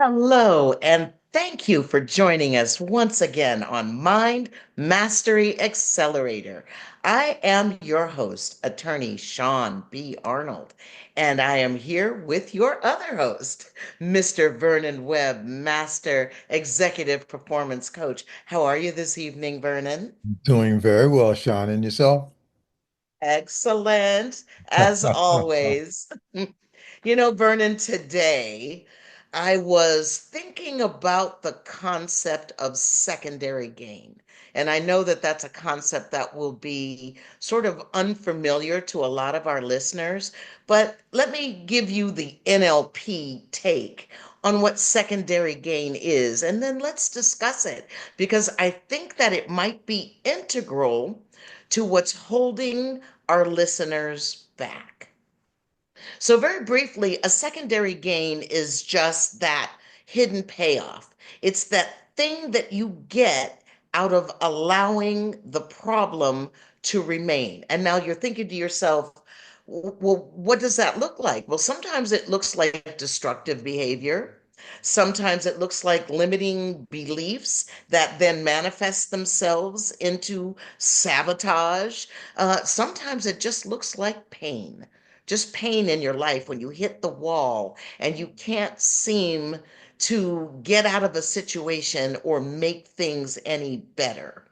Hello, and thank you for joining us once again on Mind Mastery Accelerator. I am your host, attorney Sean B. Arnold, and I am here with your other host, Mr. Vernon Webb, Master Executive Performance Coach. How are you this evening, Vernon? Doing very well, Sean. And yourself? Excellent, as always. Vernon, today I was thinking about the concept of secondary gain. And I know that that's a concept that will be sort of unfamiliar to a lot of our listeners, but let me give you the NLP take on what secondary gain is, and then let's discuss it because I think that it might be integral to what's holding our listeners back. So, very briefly, a secondary gain is just that hidden payoff. It's that thing that you get out of allowing the problem to remain. And now you're thinking to yourself, well, what does that look like? Well, sometimes it looks like destructive behavior. Sometimes it looks like limiting beliefs that then manifest themselves into sabotage. Sometimes it just looks like pain, just pain in your life when you hit the wall and you can't seem to get out of a situation or make things any better.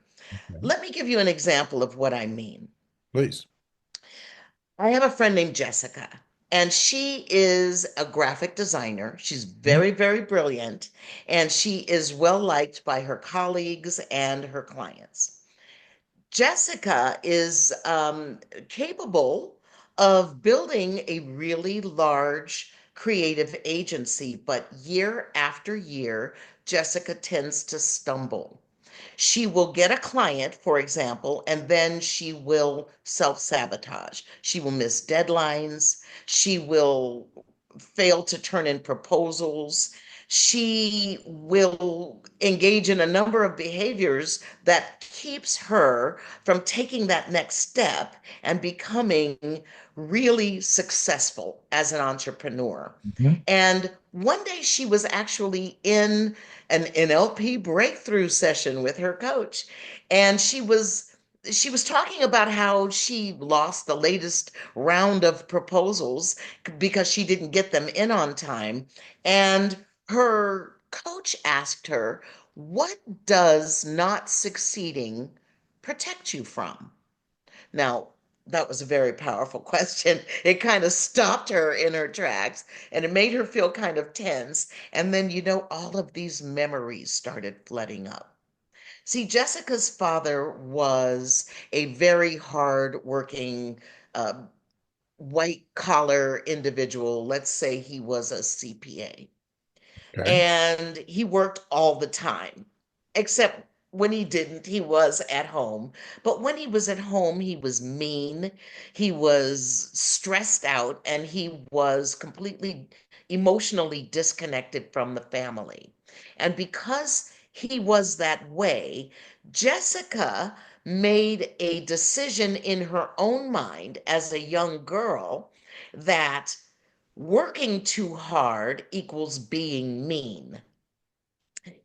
Okay. Let me give you an example of what I mean. Please. I have a friend named Jessica, and she is a graphic designer. She's Mhm. very, very brilliant, and she is well liked by her colleagues and her clients. Jessica is capable of building a really large creative agency, but year after year, Jessica tends to stumble. She will get a client, for example, and then she will self sabotage. She will miss deadlines. She will fail to turn in proposals. She will engage in a number of behaviors that keeps her from taking that next step and becoming really successful as an entrepreneur. Mhm. And one day she was actually in an NLP breakthrough session with her coach, and she was talking about how she lost the latest round of proposals because she didn't get them in on time. And her coach asked her, "What does not succeeding protect you from?" Now, that was a very powerful question. It kind of stopped her in her tracks and it made her feel kind of tense. And then, all of these memories started flooding up. See, Jessica's father was a very hard working, white collar individual. Let's say he was a CPA. Okay. And he worked all the time, except when he didn't, he was at home. But when he was at home, he was mean, he was stressed out, and he was completely emotionally disconnected from the family. And because he was that way, Jessica made a decision in her own mind as a young girl that working too hard equals being mean,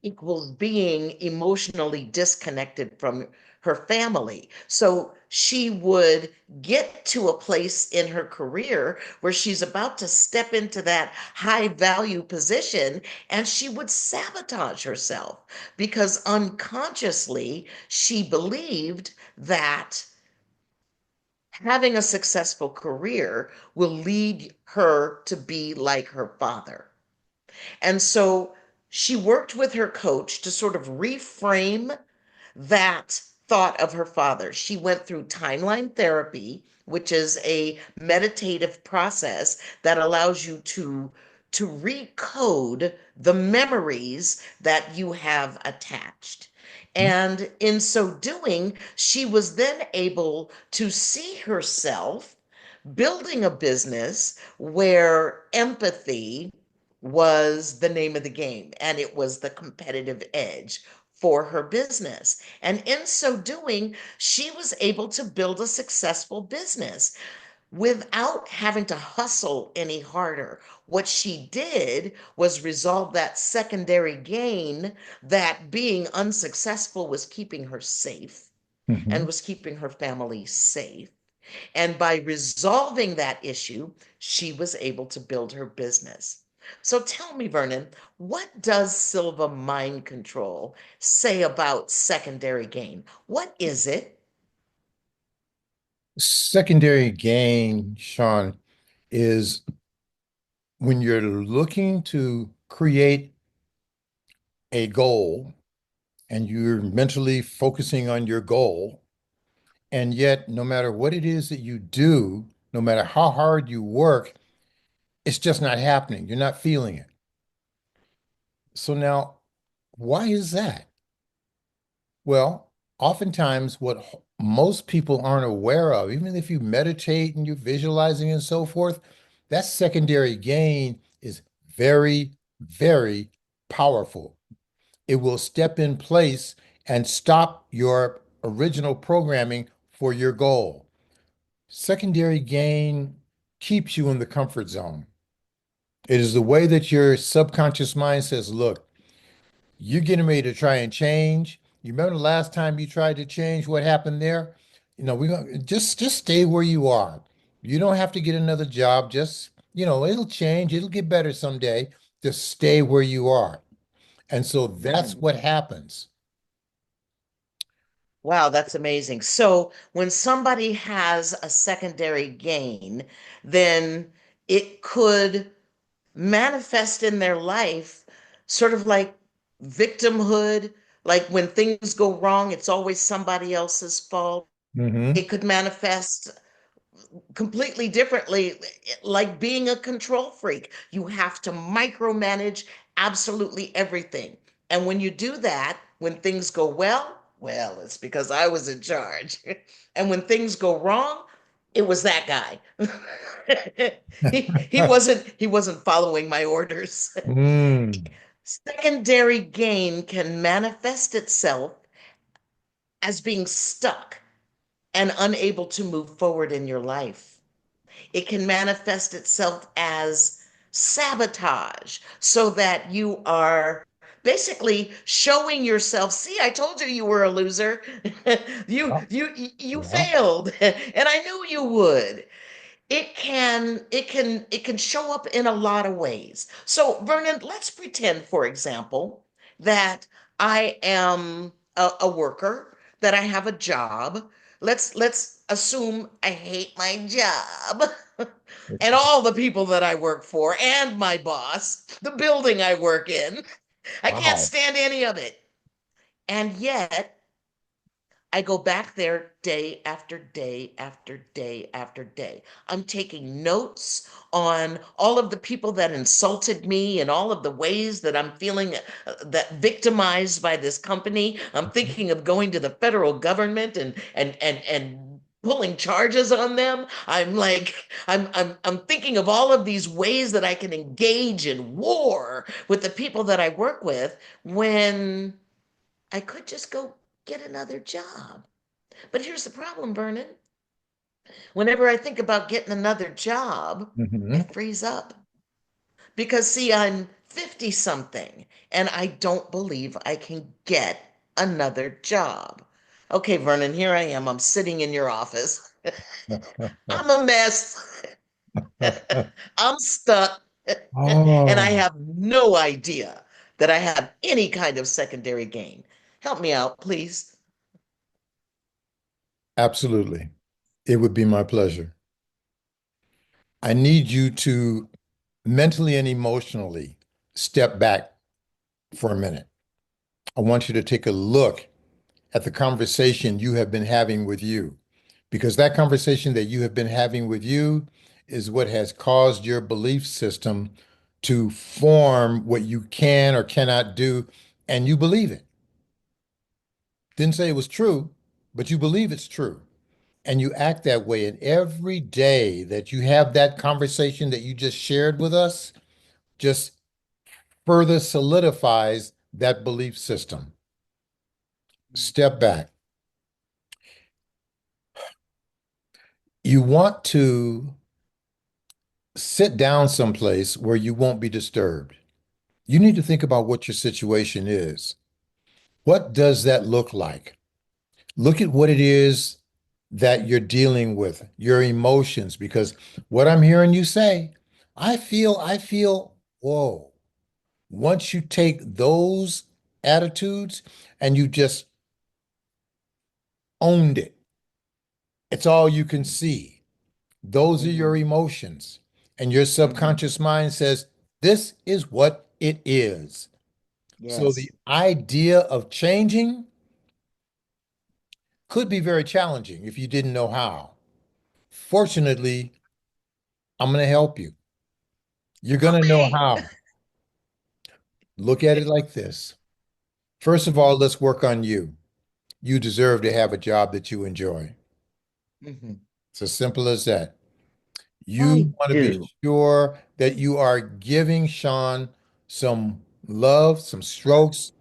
equals being emotionally disconnected from her family. So she would get to a place in her career where she's about to step into that high value position and she would sabotage herself because unconsciously she believed that having a successful career will lead her to be like her father. And so she worked with her coach to sort of reframe that thought of her father. She went through timeline therapy, which is a meditative process that allows you to recode the memories that you have attached. And in so doing, she was then able to see herself building a business where empathy was the name of the game and it was the competitive edge for her business. And in so doing, she was able to build a successful business. without having to hustle any harder. What she did was resolve that secondary gain that being unsuccessful was keeping her safe and Hmm. was keeping her family safe. And by resolving that issue, she was able to build her business. So tell me, Vernon, what does Silva mind control say about secondary gain? What is it? Secondary gain, Sean, is when you're looking to create a goal and you're mentally focusing on your goal, and yet no matter what it is that you do, no matter how hard you work, it's just not happening. You're not feeling it. So now, why is that? Well, oftentimes what most people aren't aware of, even if you meditate and you're visualizing and so forth, that secondary gain is very, very powerful. It will step in place and stop your original programming for your goal. Secondary gain keeps you in the comfort zone. It is the way that your subconscious mind says, look, you're getting ready to try and change. You remember the last time you tried to change, what happened there? We're gonna just stay where you are. You don't have to get another job. Just, it'll change, it'll get better someday. Just stay where you are. And so that's Hmm. what happens. Wow, that's amazing. So when somebody has a secondary gain, then it could manifest in their life sort of like victimhood, like when things go wrong, it's always somebody else's fault. Hmm. It could manifest completely differently, like being a control freak. You have to micromanage absolutely everything. And when you do that, when things go well, it's because I was in charge. And when things go wrong, it was that guy. he wasn't following my orders. Mm. Secondary gain can manifest itself as being stuck and unable to move forward in your life. It can manifest itself as sabotage so that you are basically showing yourself, see, I told you you were a loser. you Yeah. you you Yeah. failed and I knew you would. It can show up in a lot of ways. So Vernon, let's pretend, for example, that I am a worker, that I have a job. Let's assume I hate my job and all the people that I work for and my boss, the building I work in. I can't Wow. stand any of it. And yet I go back there day after day after day after day. I'm taking notes on all of the people that insulted me and all of the ways that I'm feeling that victimized by this company. I'm thinking of going to the federal government and pulling charges on them. I'm thinking of all of these ways that I can engage in war with the people that I work with when I could just go get another job. But here's the problem, Vernon. Whenever I think about getting another job, I Hmm. freeze up. Because, see, I'm 50 something and I don't believe I can get another job. Okay, Vernon, here I am. I'm sitting in your office. I'm a mess. I'm stuck. And I Oh, have no idea that I have any kind of secondary gain. Help me out, please. absolutely. It would be my pleasure. I need you to mentally and emotionally step back for a minute. I want you to take a look at the conversation you have been having with you, because that conversation that you have been having with you is what has caused your belief system to form what you can or cannot do, and you believe it. Didn't say it was true, but you believe it's true. And you act that way. And every day that you have that conversation that you just shared with us, just further solidifies that belief system. Step back. You want to sit down someplace where you won't be disturbed. You need to think about what your situation is. What does that look like? Look at what it is that you're dealing with, your emotions, because what I'm hearing you say, whoa. Once you take those attitudes and you just owned it, it's all you can see. Those are your Hmm. emotions. And your Hmm. subconscious mind says, this is what it is. So the Yes. idea of changing could be very challenging if you didn't know how. Fortunately, I'm going to help you. You're going to know Okay. how. Look at it like this. First of all, Hmm. let's work on you. You deserve to have a job that you enjoy. Hmm. It's as simple as that. I You want to be do. sure that you are giving Sean some love, some strokes,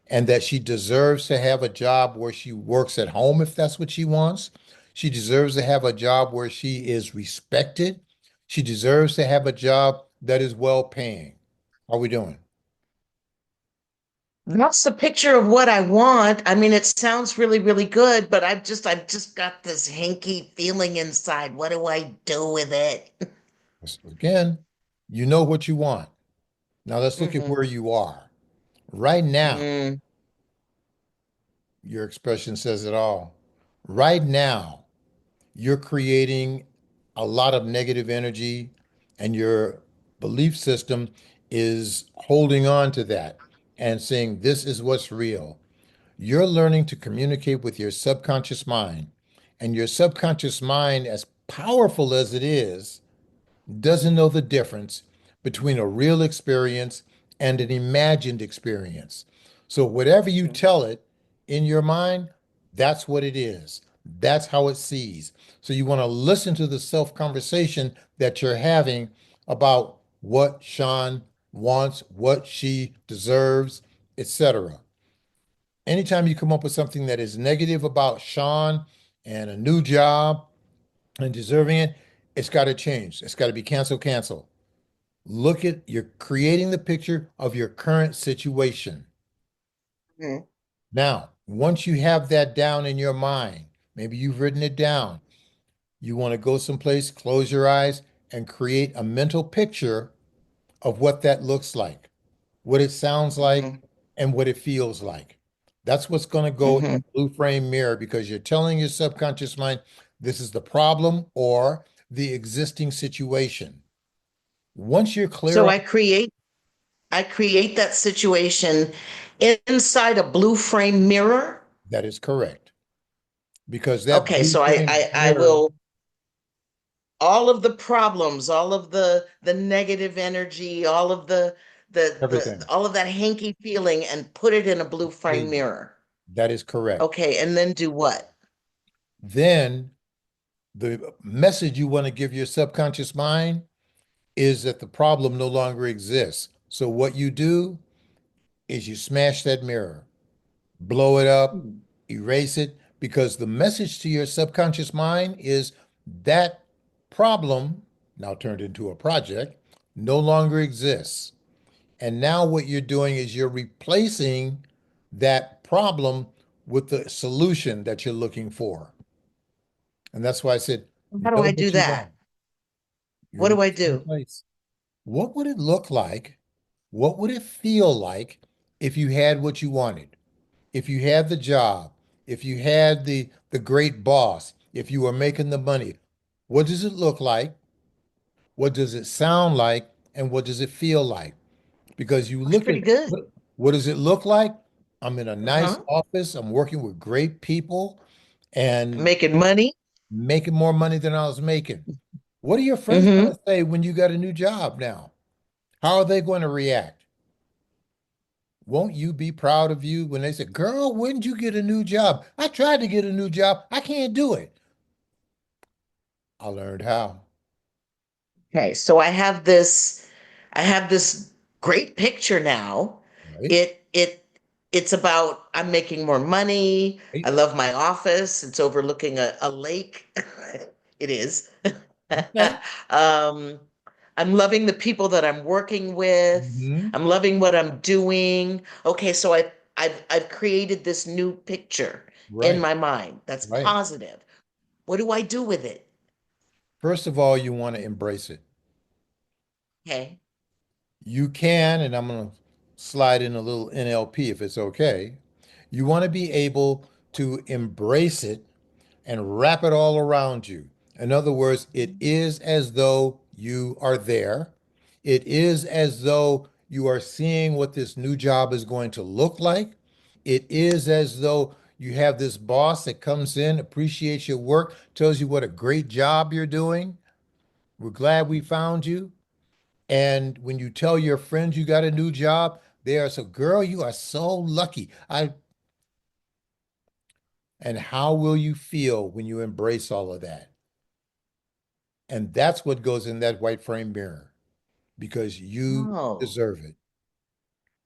and that she deserves to have a job where she works at home if that's what she wants. She deserves to have a job where she is respected. She deserves to have a job that is well paying. How are we doing? That's the picture of what I want. I mean, it sounds really, really good, but I've just got this hinky feeling inside. What do I do with it? Again, you know what you want. Now let's look at Hmm. where you are. Right now, Hmm. your expression says it all. Right now, you're creating a lot of negative energy, and your belief system is holding on to that and saying, this is what's real. You're learning to communicate with your subconscious mind. And your subconscious mind, as powerful as it is, doesn't know the difference between a real experience and an imagined experience. So, whatever you tell it in your mind, that's what it is. That's how it sees. So, you want to listen to the self conversation that you're having about what Sean wants, what she deserves, etc. Anytime you come up with something that is negative about Sean and a new job and deserving it, it's got to change. It's got to be cancel, cancel. Look at you're creating the picture of your current situation. Hmm. Now, once you have that down in your mind, maybe you've written it down, you want to go someplace, close your eyes, and create a mental picture of what that looks like, what it sounds like, Hmm. and what it feels like. That's what's going to go in Hmm. the blue frame mirror because you're telling your subconscious mind this is the problem or the existing situation. Once you're clear So on I create that situation inside a blue frame mirror. that is correct, because that Okay, blue so I, frame I I mirror, will all of the problems, all of the negative energy, all of the everything. all of that hanky feeling and put it in a blue frame Please. mirror. That is correct. Okay, and then do what? Then the message you want to give your subconscious mind is that the problem no longer exists. So what you do is you smash that mirror, blow it up, Hmm. erase it, because the message to your subconscious mind is that problem, now turned into a project, no longer exists. And now what you're doing is you're replacing that problem with the solution that you're looking for. And that's why I said, How do know I do what you that? want. You're What in do the I same do? place. What would it look like? What would it feel like if you had what you wanted? If you had the job, if you had the great boss, if you were making the money, what does it look like? What does it sound like? And what does it feel like? Because you Looks look at pretty good. what does it look like? I'm in a nice Uh-huh. office. I'm working with great people and Making money. making more money than I was making. What are your friends going Hmm. to say when you got a new job now? How are they going to react? Won't you be proud of you when they say, girl, when did you get a new job? I tried to get a new job. I can't do it. I learned how, Okay, so I have this great picture now. right? It's about I'm making more money. Right? I love my office. It's overlooking a lake. It is. Okay. um, I'm loving the people that I'm working with. Hmm. I'm loving what I'm doing. Okay, so I've created this new picture in Right, my mind that's right. positive. What do I do with it? First of all, you want to embrace it. Okay. You can, and I'm going to slide in a little NLP if it's okay. You want to be able to embrace it and wrap it all around you. In other words, it is as though you are there. It is as though you are seeing what this new job is going to look like. It is as though you have this boss that comes in, appreciates your work, tells you what a great job you're doing. We're glad we found you. And when you tell your friends you got a new job, they are so, girl, you are so lucky. And how will you feel when you embrace all of that? And that's what goes in that white frame mirror because you Oh. deserve it.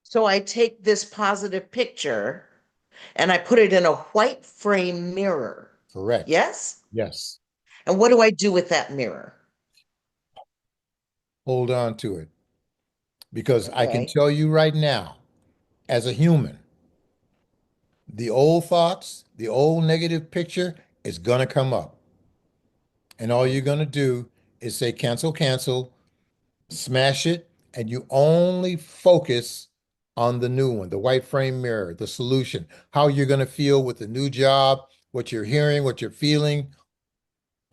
So I take this positive picture and I put it in a white frame mirror. Correct. Yes? Yes. And what do I do with that mirror? Hold on to it because I can Okay. tell you right now, as a human, the old thoughts, the old negative picture is going to come up. And all you're going to do is say, cancel, cancel, smash it, and you only focus on the new one, the white frame mirror, the solution, how you're going to feel with the new job, what you're hearing, what you're feeling,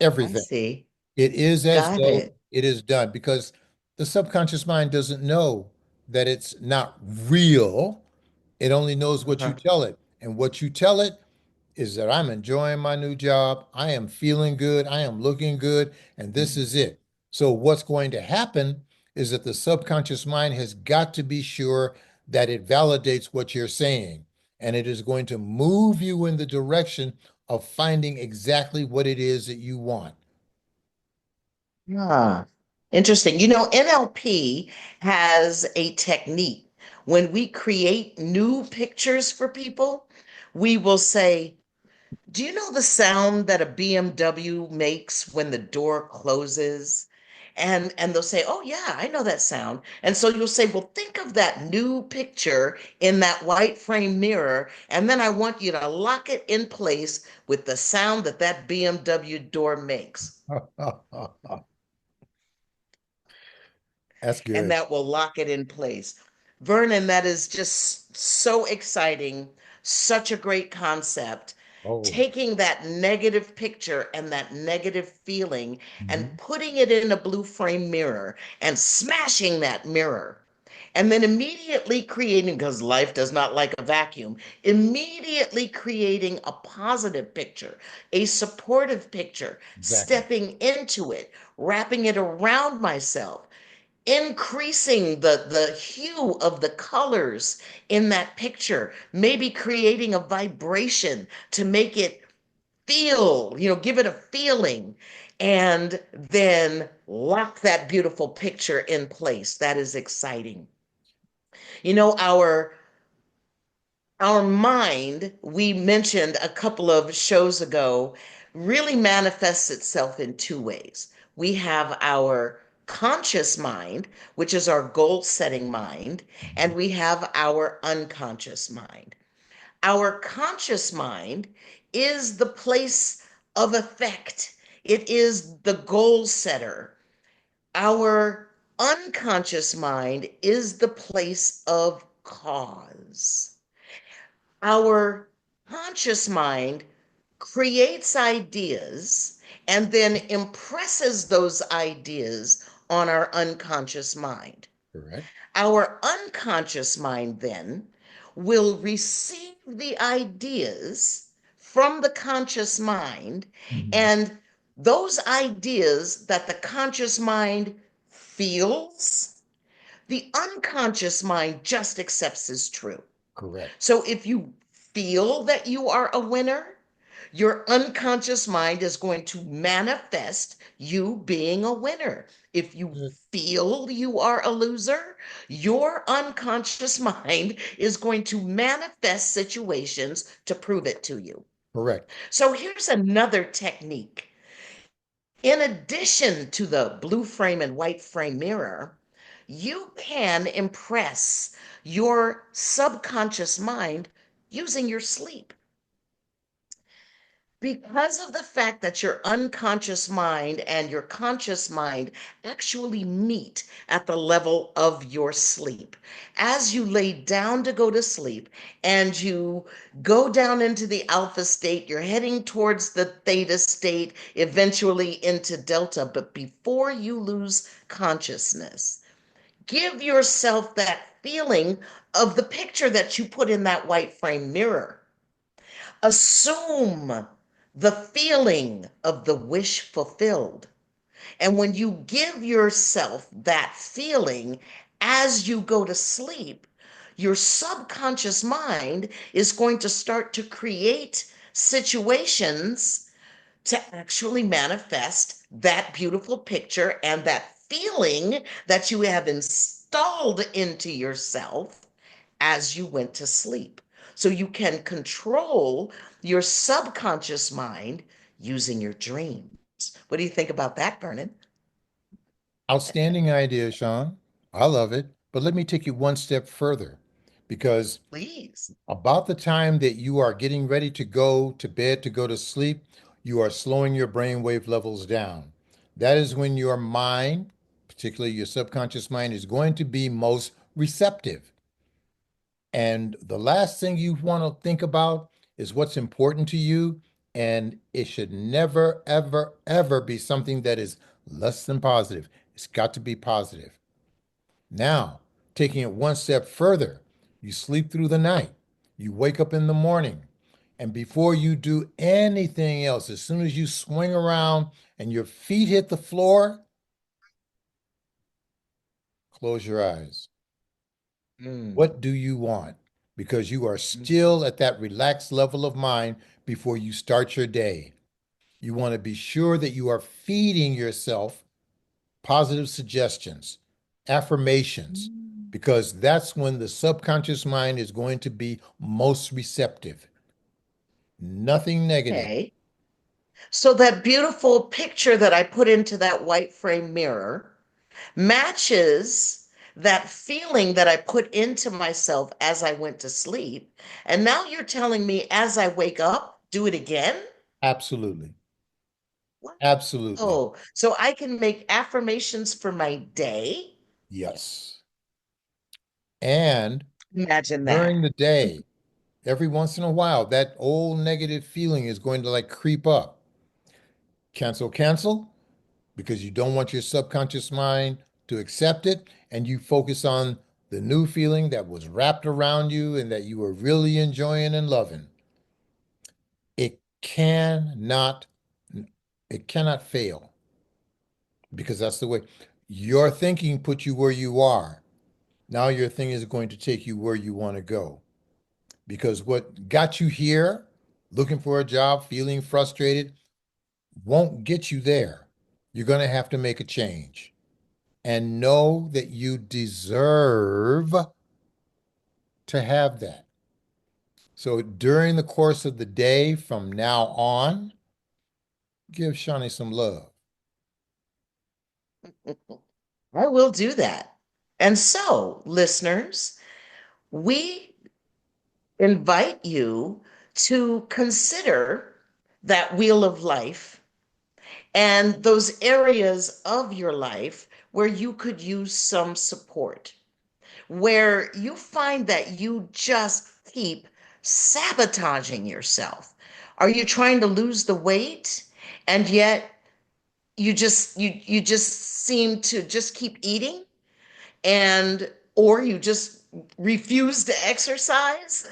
I everything. see. It is as Got though it. it is done because the subconscious mind doesn't know that it's not real. It only knows what you Uh-huh. tell it. And what you tell it is that I'm enjoying my new job. I am feeling good. I am looking good. And this is it. So, what's going to happen is that the subconscious mind has got to be sure that it validates what you're saying. And it is going to move you in the direction of finding exactly what it is that you want. Ah, interesting. You know, NLP has a technique. When we create new pictures for people, we will say, do you know the sound that a BMW makes when the door closes? And they'll say, "Oh yeah, I know that sound." And so you'll say, "Well, think of that new picture in that white frame mirror, and then I want you to lock it in place with the sound that that BMW door makes." That's And good. that will lock it in place. Vernon, that is just so exciting, such a great concept. Oh, Taking that negative picture and that negative feeling and mhm. putting it in a blue frame mirror and smashing that mirror. And then immediately creating, because life does not like a vacuum, immediately creating a positive picture, a supportive picture, Exactly. stepping into it, wrapping it around myself, increasing the hue of the colors in that picture, maybe creating a vibration to make it feel, give it a feeling, and then lock that beautiful picture in place. That is exciting. You know, our mind, we mentioned a couple of shows ago, really manifests itself in two ways. We have our conscious mind, which is our goal setting mind, and Mhm. we have our unconscious mind. Our conscious mind is the place of effect, it is the goal setter. Our unconscious mind is the place of cause. Our conscious mind creates ideas and then impresses those ideas on our unconscious mind. Correct. Our unconscious mind then will receive the ideas from the conscious mind, Mhm. and those ideas that the conscious mind feels, the unconscious mind just accepts as true. Correct. So if you feel that you are a winner, your unconscious mind is going to manifest you being a winner. If you Good. feel you are a loser, your unconscious mind is going to manifest situations to prove it to you. Correct. So here's another technique. In addition to the blue frame and white frame mirror, you can impress your subconscious mind using your sleep. Because of the fact that your unconscious mind and your conscious mind actually meet at the level of your sleep. As you lay down to go to sleep and you go down into the alpha state, you're heading towards the theta state, eventually into delta. But before you lose consciousness, give yourself that feeling of the picture that you put in that white frame mirror. Assume the feeling of the wish fulfilled. And when you give yourself that feeling as you go to sleep, your subconscious mind is going to start to create situations to actually manifest that beautiful picture and that feeling that you have installed into yourself as you went to sleep. So you can control your subconscious mind using your dreams. What do you think about that, Vernon? Outstanding idea, Sean. I love it. But let me take you one step further because Please. about the time that you are getting ready to go to bed, to go to sleep, you are slowing your brainwave levels down. That is when your mind, particularly your subconscious mind, is going to be most receptive. And the last thing you want to think about is what's important to you. And it should never, ever, ever be something that is less than positive. It's got to be positive. Now, taking it one step further, you sleep through the night, you wake up in the morning, and before you do anything else, as soon as you swing around and your feet hit the floor, close your eyes. Mm. What do you want? Because you are still at that relaxed level of mind before you start your day. You want to be sure that you are feeding yourself positive suggestions, affirmations, Mm. because that's when the subconscious mind is going to be most receptive. Nothing negative. Okay. So that beautiful picture that I put into that white frame mirror matches that feeling that I put into myself as I went to sleep. And now you're telling me as I wake up, do it again? Absolutely. What? Absolutely. Oh, so I can make affirmations for my day? Yes. And Imagine during that. the day, every once in a while, that old negative feeling is going to like creep up. Cancel, cancel, because you don't want your subconscious mind to accept it. And you focus on the new feeling that was wrapped around you and that you were really enjoying and loving. It cannot, it cannot fail because that's the way your thinking put you where you are. Now your thing is going to take you where you want to go. Because what got you here, looking for a job, feeling frustrated, won't get you there. You're going to have to make a change and know that you deserve to have that. So during the course of the day from now on, give Shawnee some love. I will do that. And so, listeners, we invite you to consider that wheel of life and those areas of your life where you could use some support, where you find that you just keep sabotaging yourself. Are you trying to lose the weight and yet you just seem to just keep eating and or you just refuse to exercise?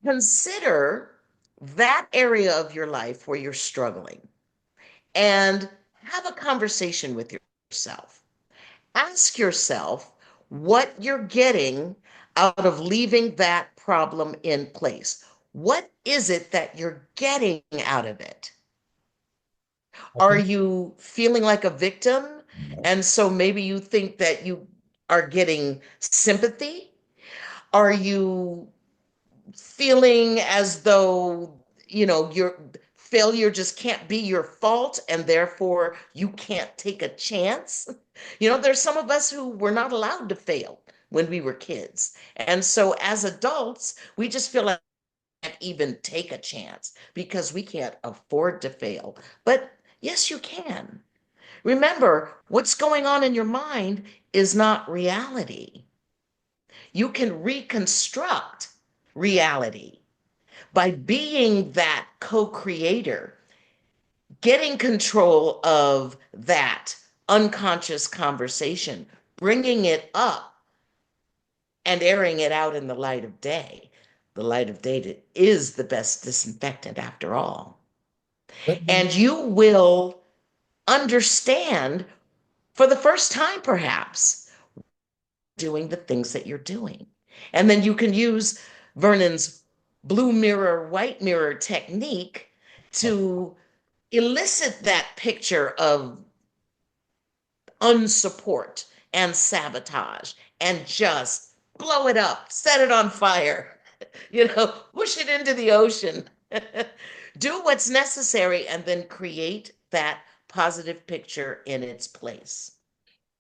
Consider that area of your life where you're struggling and have a conversation with yourself. Ask yourself what you're getting out of leaving that problem in place. What is it that you're getting out of it? I Are think you feeling like a victim? And so maybe you think that you are getting sympathy? Are you feeling as though, you're failure just can't be your fault and therefore you can't take a chance. There's some of us who were not allowed to fail when we were kids. And so as adults, we just feel like we can't even take a chance because we can't afford to fail. But yes, you can. Remember, what's going on in your mind is not reality. You can reconstruct reality by being that co-creator, getting control of that unconscious conversation, bringing it up and airing it out in the light of day. The light of day is the best disinfectant after all. Let me And you will understand for the first time, perhaps, doing the things that you're doing. And then you can use Vernon's blue mirror, white mirror technique to elicit that picture of unsupport and sabotage and just blow it up, set it on fire, push it into the ocean. Do what's necessary and then create that positive picture in its place.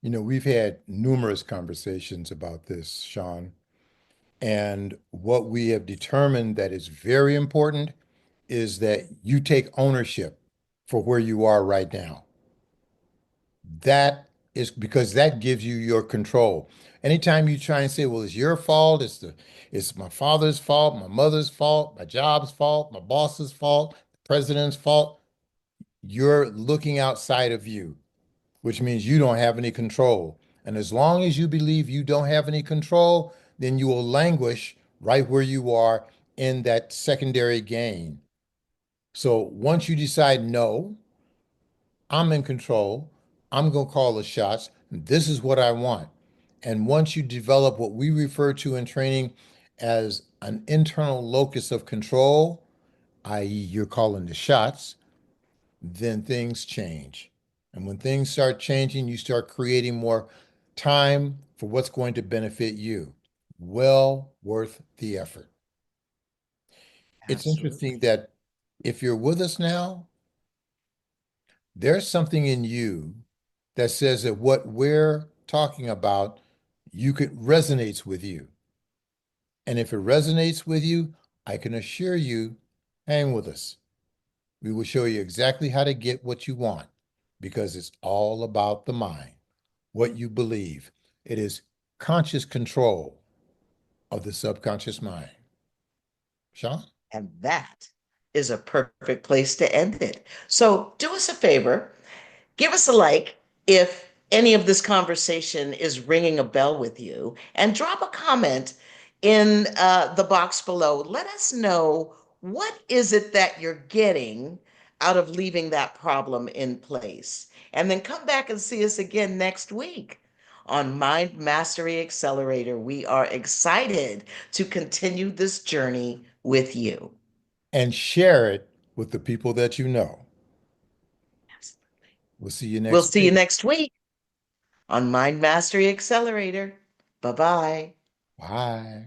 we've had numerous conversations about this, Sean, and what we have determined that is very important is that you take ownership for where you are right now. That is because that gives you your control. Anytime you try and say, well, it's your fault, it's my father's fault, my mother's fault, my job's fault, my boss's fault, the president's fault, you're looking outside of you, which means you don't have any control. And as long as you believe you don't have any control, then you will languish right where you are in that secondary gain. So once you decide, no, I'm in control, I'm going to call the shots, this is what I want. And once you develop what we refer to in training as an internal locus of control, i.e., you're calling the shots, then things change. And when things start changing, you start creating more time for what's going to benefit you. Well worth the effort. It's interesting Absolutely. that if you're with us now, there's something in you that says that what we're talking about, you could resonates with you. And if it resonates with you, I can assure you, hang with us. We will show you exactly how to get what you want because it's all about the mind, what you believe. It is conscious control of the subconscious mind. Sean? And that is a perfect place to end it. So do us a favor, give us a like if any of this conversation is ringing a bell with you, and drop a comment in the box below. Let us know what is it that you're getting out of leaving that problem in place. And then come back and see us again next week on Mind Mastery Accelerator. We are excited to continue this journey with you. And share it with the people that you know. We'll see you We'll next see you week. next week on Mind Mastery Accelerator. Bye bye. Bye.